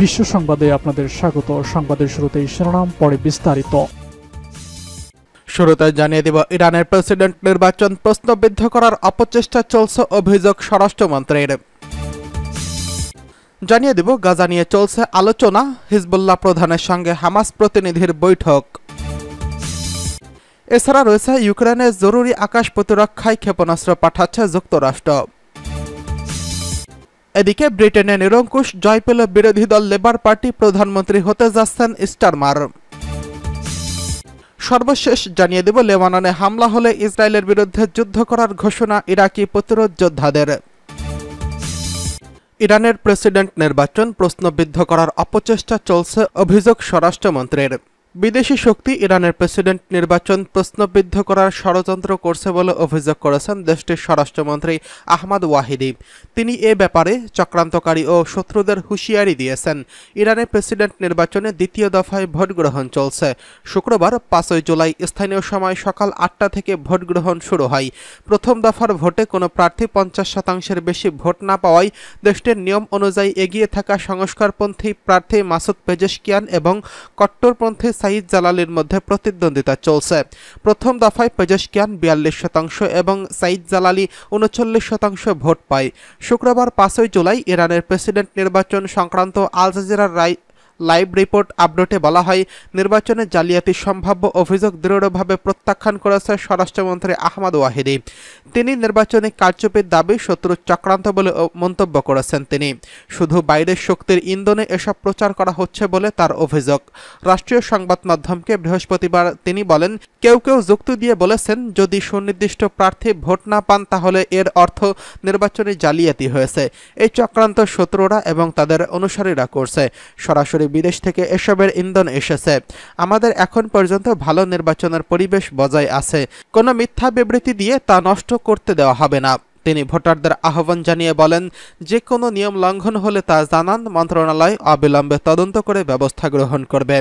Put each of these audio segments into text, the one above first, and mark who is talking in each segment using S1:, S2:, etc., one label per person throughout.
S1: বিশ্ব সংবাদে আপনাদের স্বাগত। সংবাদের শুরুতেই শিরোনাম, পরে বিস্তারিত।
S2: শুরুতে জানিয়ে দেব, ইরানের প্রেসিডেন্ট নির্বাচন প্রশ্নবিদ্ধ করার অপচেষ্টা চলছে, অভিযোগ স্বরাষ্ট্রমন্ত্রীর। জানিয়ে দেব, গাজা নিয়ে চলছে আলোচনা, হিজবুল্লাহ প্রধানের সঙ্গে হামাস প্রতিনিধির বৈঠক। এছাড়া রয়েছে ইউক্রেনে জরুরি আকাশ প্রতিরক্ষায় ক্ষেপণাস্ত্র পাঠাচ্ছে যুক্তরাষ্ট্র। এদিকে ব্রিটেনে নিরঙ্কুশ জয় পেল বিরোধী দল লেবার পার্টি, প্রধানমন্ত্রী হতে যাচ্ছেন স্টারমার। সর্বশেষ জানিয়ে দেব, লেবাননে হামলা হলে ইসরায়েলের বিরুদ্ধে যুদ্ধ করার ঘোষণা ইরাকি প্রতিরোধ যোদ্ধাদের। ইরানের প্রেসিডেন্ট নির্বাচন প্রশ্নবিদ্ধ করার অপচেষ্টা চলছে, অভিযোগ স্বরাষ্ট্রমন্ত্রীর। বিদেশি শক্তি ইরানের প্রেসিডেন্ট নির্বাচন প্রশ্নবিদ্ধ করার ষড়যন্ত্র করছে বলে অভিযোগ করেছেন দেশটির স্বরাষ্ট্রমন্ত্রী আহমদ ওয়াহিদি। তিনি এ ব্যাপারে চক্রান্তকারী ও শত্রুদের হুঁশিয়ারি দিয়েছেন। ইরানের প্রেসিডেন্ট নির্বাচনে দ্বিতীয় দফায় ভোট গ্রহণ চলছে। শুক্রবার 5 জুলাই স্থানীয় সময় সকাল 8টা থেকে ভোট গ্রহণ শুরু হয়। প্রথম দফার ভোটে কোনো প্রার্থী 50%-এর বেশি ভোট না পাওয়ায় দেশটির নিয়ম অনুযায়ী এগিয়ে থাকা সংস্কারপন্থী প্রার্থী মাসুদ পেজেশকিয়ান এবং কট্টরপন্থী সাইদ জালালির মধ্যে প্রতিদ্বন্দ্বিতা চলছে। প্রথম দফায় পেজেশকিয়ান 42% এবং সাইদ জালালি 39% ভোট পায়। শুক্রবার 5 জুলাই ইরানের প্রেসিডেন্ট নির্বাচন সংক্রান্ত আল জাজিরার লাইভ রিপোর্ট আপডেটে বলা হয়, নির্বাচনে জালিয়াতির সম্ভাব্য অভিযোগ দৃঢ়ভাবে প্রত্যাখ্যান করেছে স্বরাষ্ট্রমন্ত্রী আহমদ ওয়াহিদি। তিনি নির্বাচনী কারচুপির দাবি শত্রুর চক্রান্ত বলে মন্তব্য করেছেন। তিনি শুধু বাইরের শক্তির ইন্ধনে এসব প্রচার করা হচ্ছে বলে তার অভিযোগ। রাষ্ট্রীয় সংবাদ মাধ্যমকে বৃহস্পতিবার তিনি বলেন, কেউ কেউ যুক্তি দিয়ে বলেছেন, যদি সুনির্দিষ্ট প্রার্থী ভোট না পান তাহলে এর অর্থ নির্বাচনী জালিয়াতি হয়েছে। এই চক্রান্ত শত্রুরা এবং তাদের অনুসারীরা করছে। সরাসরি বিদেশ থেকে এসবের ইন্ধন এসেছে। আমাদের এখন পর্যন্ত ভালো নির্বাচনের পরিবেশ বজায় আছে। কোনো মিথ্যা বিবৃতি দিয়ে তা নষ্ট করতে দেওয়া হবে না। তিনি ভোটারদের আহ্বান জানিয়ে বলেন, যে কোনো নিয়ম লঙ্ঘন হলে তা জানান, মন্ত্রণালয় অবিলম্বে তদন্ত করে ব্যবস্থা গ্রহণ করবে।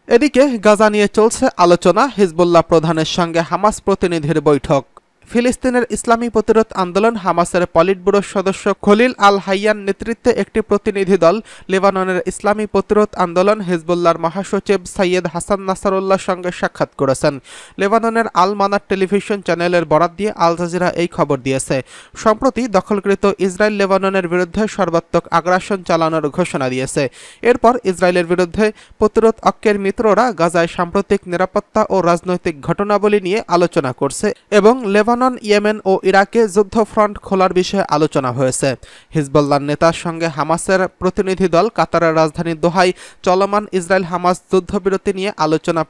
S2: এদিকে গাজা নিয়ে চলছে আলোচনা, হিজবুল্লাহ প্রধানের সঙ্গে হামাস প্রতিনিধির বৈঠক। ফিলিস্তিনের ইসলামী প্রতিরোধ আন্দোলন হামাসের পলিট ব্যুরোর সদস্য খলিল আল হাইয়ান নেতৃত্বে একটি প্রতিনিধি দল লেবাননের ইসলামী প্রতিরোধ আন্দোলন হিজবুল্লাহর মহাসচিব সৈয়দ হাসান নাসারুল্লাহর সঙ্গে সাক্ষাৎ করেছেন। লেবাননের আল মানার টেলিভিশন চ্যানেলের বরাত দিয়ে আল জাজিরা এই খবর দিয়েছে। সম্প্রতি দখলকৃত ইসরায়েল লেবাননের বিরুদ্ধে সর্বাত্মক আগ্রাসন চালানোর ঘোষণা দিয়েছে। এরপর ইসরায়েলের বিরুদ্ধে প্রতিরোধ অক্ষের মিত্ররা গাজায় সাম্প্রতিক নিরাপত্তা ও রাজনৈতিক ঘটনাবলী নিয়ে আলোচনা করছে এবং লেবানন, ইয়েমেন ও ইরাকে যুদ্ধফ্রন্ট খোলার বিষয়ে আলোচনা হয়েছে। হিজবুল্লাহর নেতার সঙ্গে হামাসের প্রতিনিধি দল কাতারের রাজধানী দোহায় চলমান ইসরায়েল হামাস যুদ্ধবিরতি নিয়ে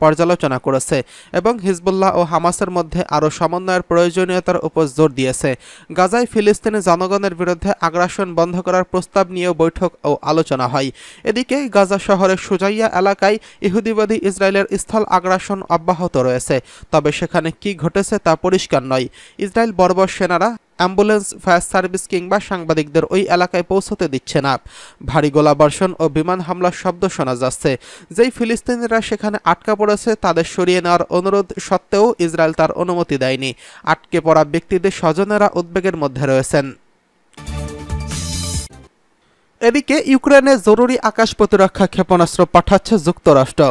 S2: পর্যালোচনা করেছে এবং হিজবুল্লাহ ও হামাসের মধ্যে আরও সমন্বয়ের প্রয়োজনীয়তার উপর জোর দিয়েছে। গাজায় ফিলিস্তিনি জনগণের বিরুদ্ধে আগ্রাসন বন্ধ করার প্রস্তাব নিয়েও বৈঠক ও আলোচনা হয়। এদিকে গাজা শহরের সুজাইয়া এলাকায় ইহুদিবাদী ইসরায়েলের স্থল আগ্রাসন অব্যাহত রয়েছে। তবে সেখানে কি ঘটেছে তা পরিষ্কার নয়। ইসরায়েল বর্বর সেনারা অ্যাম্বুলেন্স, ফায়ার সার্ভিস কিংবা সাংবাদিকদের ওই এলাকায় পৌঁছতে দিচ্ছে না। ভারী গোলাবর্ষণ ও বিমান হামলার শব্দ শোনা যাচ্ছে। যেই ফিলিস্তিনিরা সেখানে আটকা পড়েছে তাদের সরিয়ে নেওয়ার অনুরোধ সত্ত্বেও ইসরায়েল তার অনুমতি দেয়নি। আটকে পড়া ব্যক্তিদের স্বজনেরা উদ্বেগের মধ্যে রয়েছেন। এদিকে ইউক্রেনে জরুরি আকাশ প্রতিরক্ষা ক্ষেপণাস্ত্র পাঠাচ্ছে যুক্তরাষ্ট্র।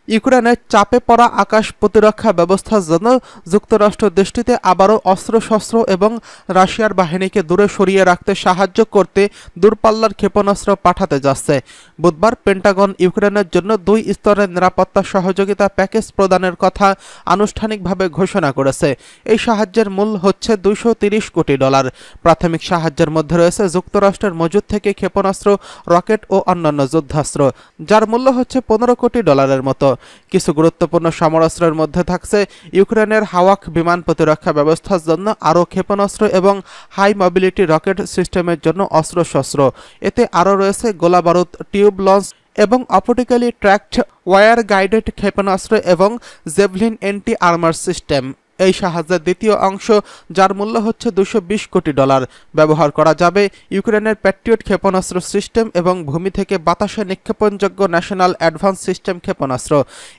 S2: ইউক্রেনের চাপে পড়া আকাশ প্রতিরক্ষা ব্যবস্থার জন্য যুক্তরাষ্ট্র দেশটিতে আবারও অস্ত্রশস্ত্র এবং রাশিয়ার বাহিনীকে দূরে সরিয়ে রাখতে সাহায্য করতে দূরপাল্লার ক্ষেপণাস্ত্র পাঠাতে যাচ্ছে। বুধবার পেন্টাগন ইউক্রেনের জন্য 2 স্তরের নিরাপত্তা সহযোগিতা প্যাকেজ প্রদানের কথা আনুষ্ঠানিকভাবে ঘোষণা করেছে। এই সাহায্যের মূল্য হচ্ছে $230 কোটি। প্রাথমিক সাহায্যের মধ্যে রয়েছে যুক্তরাষ্ট্রের মজুদ থেকে ক্ষেপণাস্ত্র, রকেট ও অন্যান্য যুদ্ধাস্ত্র, যার মূল্য হচ্ছে $15 কোটি মতো। কিছু গুরুত্বপূর্ণ সমরাস্ত্রের মধ্যে থাকছে ইউক্রেনের হাওয়াক বিমান প্রতিরক্ষা ব্যবস্থার জন্য আরও ক্ষেপণাস্ত্র এবং হাই মোবিলিটি রকেট সিস্টেমের জন্য অস্ত্রশস্ত্র। এতে আরও রয়েছে গোলাবারুদ, টিউব লঞ্চ এবং অপটিক্যালি ট্র্যাকড ওয়্যার গাইডেড ক্ষেপণাস্ত্র এবং জেভলিন এন্টি আর্মার সিস্টেম। এই সাহায্যের দ্বিতীয় অংশ, যার মূল্য হচ্ছে $220 কোটি, ব্যবহার করা যাবে ইউক্রেনের প্যাট্রিয়ট ক্ষেপণাস্ত্র সিস্টেম এবং ভূমি থেকে বাতাসে নিক্ষেপণযোগ্য ন্যাশনাল অ্যাডভান্স সিস্টেম ক্ষেপণাস্ত্র।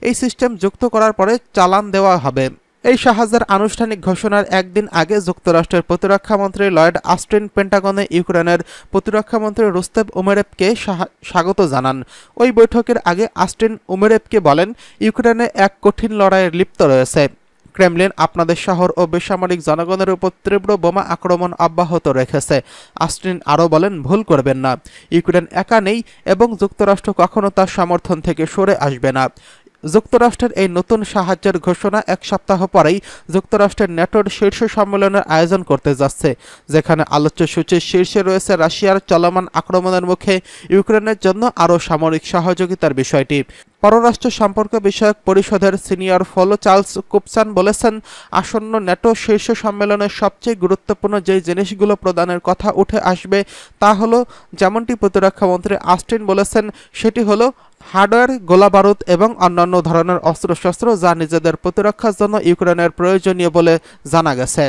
S2: এই সিস্টেম যুক্ত করার পরে চালান দেওয়া হবে। এই সাহায্যের আনুষ্ঠানিক ঘোষণার একদিন আগে যুক্তরাষ্ট্রের প্রতিরক্ষামন্ত্রী লয়েড অস্টিন পেন্টাগনে ইউক্রেনের প্রতিরক্ষামন্ত্রী রুস্তেম উমেরভকে স্বাগত জানান। ওই বৈঠকের আগে অস্টিন উমেরভকে বলেন, ইউক্রেনে এক কঠিন লড়াইয়ে লিপ্ত রয়েছে। ক্রেমলিন আপনাদের শহর ও বেসামরিক জনগণের উপর তীব্র বোমা আক্রমণ অব্যাহত রেখেছে। অস্টিন আরও বলেন, ভুল করবেন না, ইউক্রেন একা নেই এবং যুক্তরাষ্ট্র কখনো তার সমর্থন থেকে সরে আসবে না। যুক্তরাষ্ট্রের এই নতুন সাহায্যের ঘোষণা এক সপ্তাহ পরেই যুক্তরাষ্ট্রের ন্যাটোর শীর্ষ সম্মেলনের আয়োজন করতে যাচ্ছে, যেখানে আলোচ্য সূচির শীর্ষে রয়েছে রাশিয়ার চলমান আক্রমণের মুখে ইউক্রেনের জন্য আরও সামরিক সহযোগিতার বিষয়টি। পররাষ্ট্র সম্পর্ক বিষয়ক পরিষদের সিনিয়র ফেলো চার্লস কুপসান বলেছেন, আসন্ন ন্যাটো শীর্ষ সম্মেলনের সবচেয়ে গুরুত্বপূর্ণ যেই জিনিসগুলো প্রদানের কথা উঠে আসবে তা হলো, যেমনটি প্রতিরক্ষামন্ত্রী অস্টিন বলেছেন, সেটি হলো হার্ডওয়্যার, গোলাবারুদ এবং অন্যান্য ধরনের অস্ত্রশস্ত্র যা নিজেদের প্রতিরক্ষার জন্য ইউক্রেনের প্রয়োজনীয় বলে জানা গেছে।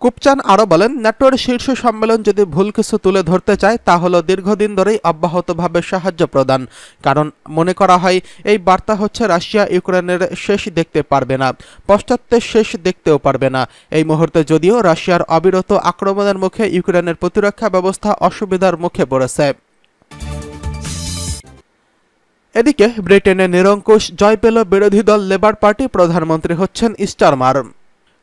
S2: কুপচান আরও বলেন, ন্যাটোর শীর্ষ সম্মেলন যদি ভুল কিছু তুলে ধরতে চায় তা হলো দীর্ঘদিন ধরেই অব্যাহতভাবে সাহায্য প্রদান, কারণ মনে করা হয় এই বার্তা হচ্ছে রাশিয়া ইউক্রেনের শেষ দেখতে পারবে না, পশ্চাত্যের শেষ দেখতেও পারবে না। এই মুহূর্তে যদিও রাশিয়ার অবিরত আক্রমণের মুখে ইউক্রেনের প্রতিরক্ষা ব্যবস্থা অসুবিধার মুখে পড়েছে। এদিকে ব্রিটেনে নিরঙ্কুশ জয় পেল বিরোধী দল লেবার পার্টি, প্রধানমন্ত্রী হচ্ছেন স্টারমার।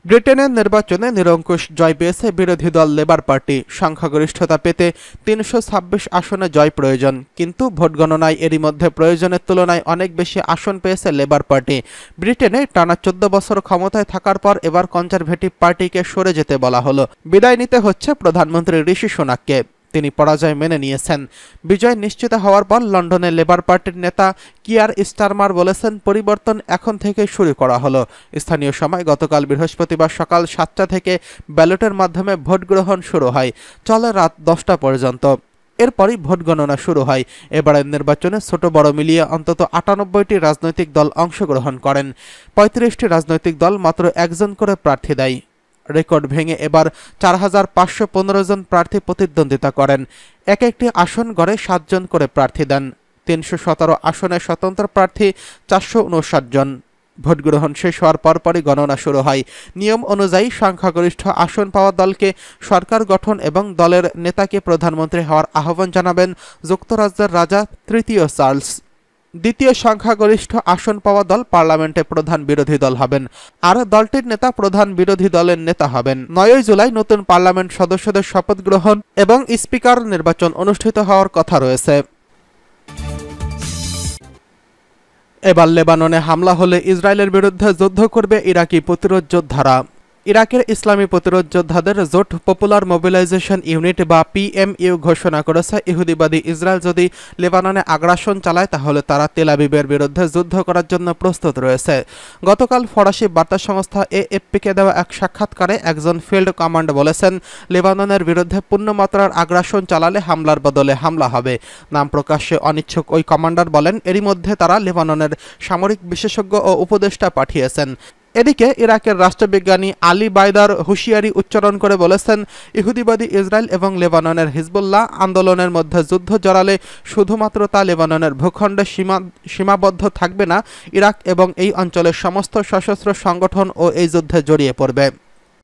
S2: ব্রিটেনের নির্বাচনে নিরঙ্কুশ জয় পেয়েছে বিরোধী দল লেবার পার্টি। সংখ্যাগরিষ্ঠতা পেতে ৩২৬ আসনে জয় প্রয়োজন, কিন্তু ভোট গণনায় এরই মধ্যে প্রয়োজনের তুলনায় অনেক বেশি আসন পেয়েছে লেবার পার্টি। ব্রিটেনে টানা ১৪ বছর ক্ষমতায় থাকার পর এবার কনজারভেটিভ পার্টিকে সরে যেতে বলা হলো। বিদায় নিতে হচ্ছে প্রধানমন্ত্রী ঋষি সুনাককে। তিনি পরাজয় মেনে নিয়েছেন। বিজয় নিশ্চিত হওয়ার পর লন্ডনে লেবার পার্টির নেতা কিয়ার স্টারমার বলেছেন, পরিবর্তন এখন থেকে শুরু করা হলো। স্থানীয় সময় গতকাল বৃহস্পতিবার সকাল ৭টা থেকে ব্যালটের মাধ্যমে ভোট গ্রহণ শুরু হয়, চলে রাত ১০টা পর্যন্ত। এরপরই ভোট গণনা শুরু হয়। এবারের নির্বাচনে ছোট বড় মিলিয়ে অন্তত ৯৮টি রাজনৈতিক দল অংশগ্রহণ করেন। ৩৫টি রাজনৈতিক দল মাত্র একজন করে প্রার্থী দেয়। রেকর্ড ভেঙে এবার ৪৫১৫ জন প্রার্থী প্রতিদ্বন্দ্বিতা করেন। এক একটি আসন গড়ে ৭ জন করে প্রার্থী দেন। ৩১৭ আসনে স্বতন্ত্র প্রার্থী ৪৫৯ জন। ভোট গ্রহণ শেষ হওয়ার পরপরই গণনা শুরু হয়। নিয়ম অনুযায়ী সংখ্যাগরিষ্ঠ আসন পাওয়া দলকে সরকার গঠন এবং দলের নেতাকে প্রধানমন্ত্রী হওয়ার আহ্বান জানাবেন যুক্তরাজ্যের রাজা তৃতীয় চার্লস। দ্বিতীয় সংখ্যাগরিষ্ঠ আসন পাওয়া দল পার্লামেন্টে প্রধান বিরোধী দল হবেন, আর দলটির নেতা প্রধান বিরোধী দলের নেতা হবেন। ৯ জুলাই নতুন পার্লামেন্ট সদস্যদের শপথ গ্রহণ এবং স্পিকার নির্বাচন অনুষ্ঠিত হওয়ার কথা রয়েছে। এবার লেবাননে হামলা হলে ইসরায়েলের বিরুদ্ধে যুদ্ধ করবে ইরাকি প্রতিরোধ যোদ্ধারা। ইরাকের ইসলামী প্রতিরোধ যোদ্ধাদের জোট পপুলার মোবিলাইজেশন ইউনিট বা PMU ঘোষণা করেছে, ইহুদিবাদী ইসরায়েল যদি লেবাননে আগ্রাসন চালায় তাহলে তারা তেল আবিবের বিরুদ্ধে যুদ্ধ করার জন্য প্রস্তুত রয়েছে। গতকাল ফরাসি বার্তা সংস্থা AFP-কে দেওয়া এক সাক্ষাৎকারে একজন ফিল্ড কমান্ড বলেছেন, লেবাননের বিরুদ্ধে পূর্ণমাত্রার আগ্রাসন চালালে হামলার বদলে হামলা হবে। নাম প্রকাশ্যে অনিচ্ছুক ওই কমান্ডার বলেন, এরই মধ্যে তারা লেবাননের সামরিক বিশেষজ্ঞ ও উপদেষ্টা পাঠিয়েছেন। এদিকে ইরাকের রাষ্ট্রবিজ্ঞানী আলী বাইদার হুঁশিয়ারি উচ্চারণ করে বলেছেন, ইহুদিবাদী ইসরায়েল এবং লেবাননের হিজবুল্লাহ আন্দোলনের মধ্যে যুদ্ধ জড়ালে শুধুমাত্র তা লেবাননের ভূখণ্ডে সীমাবদ্ধ থাকবে না, ইরাক এবং এই অঞ্চলের সমস্ত সশস্ত্র সংগঠন ও এই যুদ্ধে জড়িয়ে পড়বে।